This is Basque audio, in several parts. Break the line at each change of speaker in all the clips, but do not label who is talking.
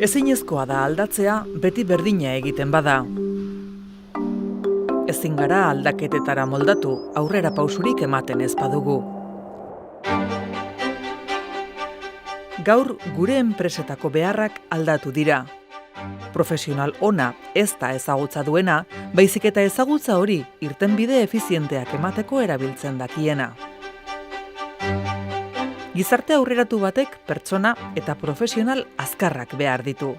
Ezinezkoa da aldatzea beti berdina egiten bada. Ezin gara aldaketetara moldatu aurrera pausurik ematen ez badugu. Gaur gure enpresetako beharrak aldatu dira. Profesional ona ez da ezagutza duena, baizik eta ezagutza hori irtenbide efizienteak emateko erabiltzen dakiena. Gizarte aurreratu batek pertsona eta profesional azkarrak behar ditu.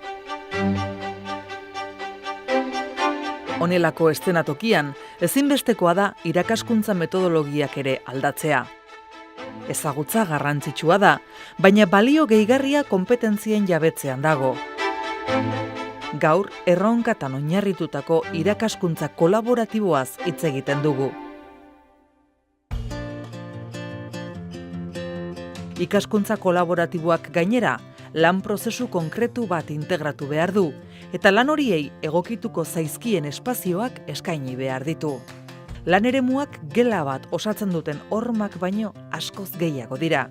Honelako eszenatokian, ezinbestekoa da irakaskuntza metodologiak ere aldatzea. Ezagutza garrantzitsua da, baina balio gehigarria konpetentzien jabetzean dago. Gaur, erronkatan oinarritutako irakaskuntza kolaboratiboaz hitz egiten dugu. Ikaskuntza kolaboratiboak gainera, lan prozesu konkretu bat integratu behar du, eta lan horiei egokituko zaizkien espazioak eskaini behar ditu. Lan eremuak gela bat osatzen duten hormak baino askoz gehiago dira.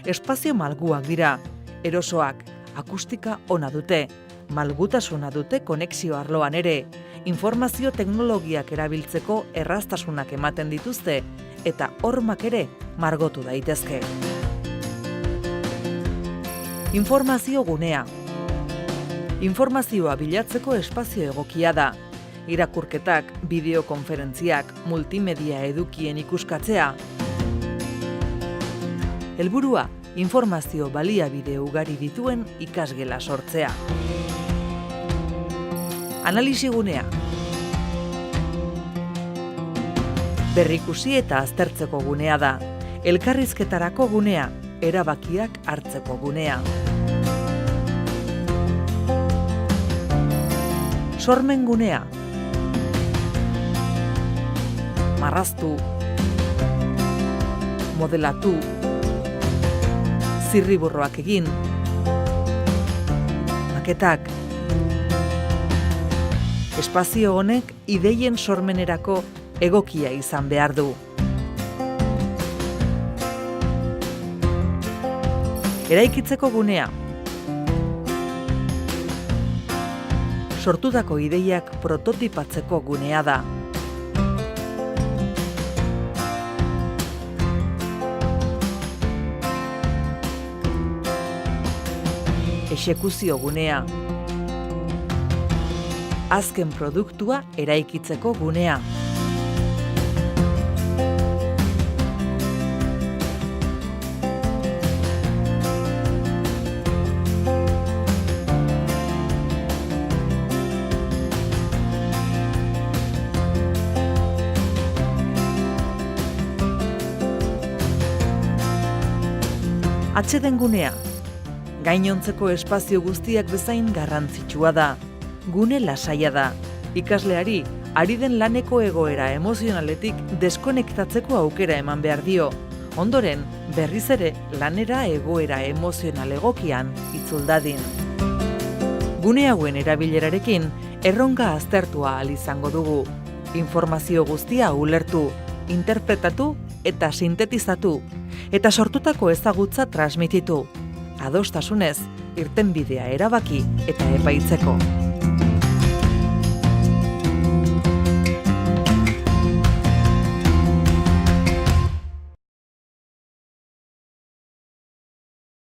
Espazio malguak dira, erosoak, akustika ona dute, malgutasuna dute konexio arloan ere, informazio teknologiak erabiltzeko erraztasunak ematen dituzte, eta hormak ere margotu daitezke. Informazio gunea. Informazioa bilatzeko espazio egokia da. Irakurketak, bideokonferentziak, multimedia edukien ikuskatzea. Helburua, informazio baliabide ugari dituen ikasgela sortzea. Analisi gunea. Berrikusi eta aztertzeko gunea da. Elkarrizketarako gunea, erabakiak hartzeko gunea. Sormen gunea. Marraztu, modelatu, zirriborroak egin, maketak. Espazio honek ideien sormenerako egokia izan behar du. Eraikitzeko gunea. Sortutako ideiak prototipatzeko gunea da. Exekuzio gunea. Azken produktua eraikitzeko gunea. Atseden gunea. Gainontzeko espazio guztiak bezain garrantzitsua da. Gune lasaia da. Ikasleari, ari den laneko egoera emozionaletik deskonektatzeko aukera eman behar dio. Ondoren, berriz ere lanera egoera emozional egokian itzul dadin. Gune hauen erabilerarekin, erronka aztertua ahal izango dugu. Informazio guztia ulertu, interpretatu eta sintetizatu, eta sortutako ezagutza transmititu. Adostasunez, irtenbidea erabaki eta epaitzeko.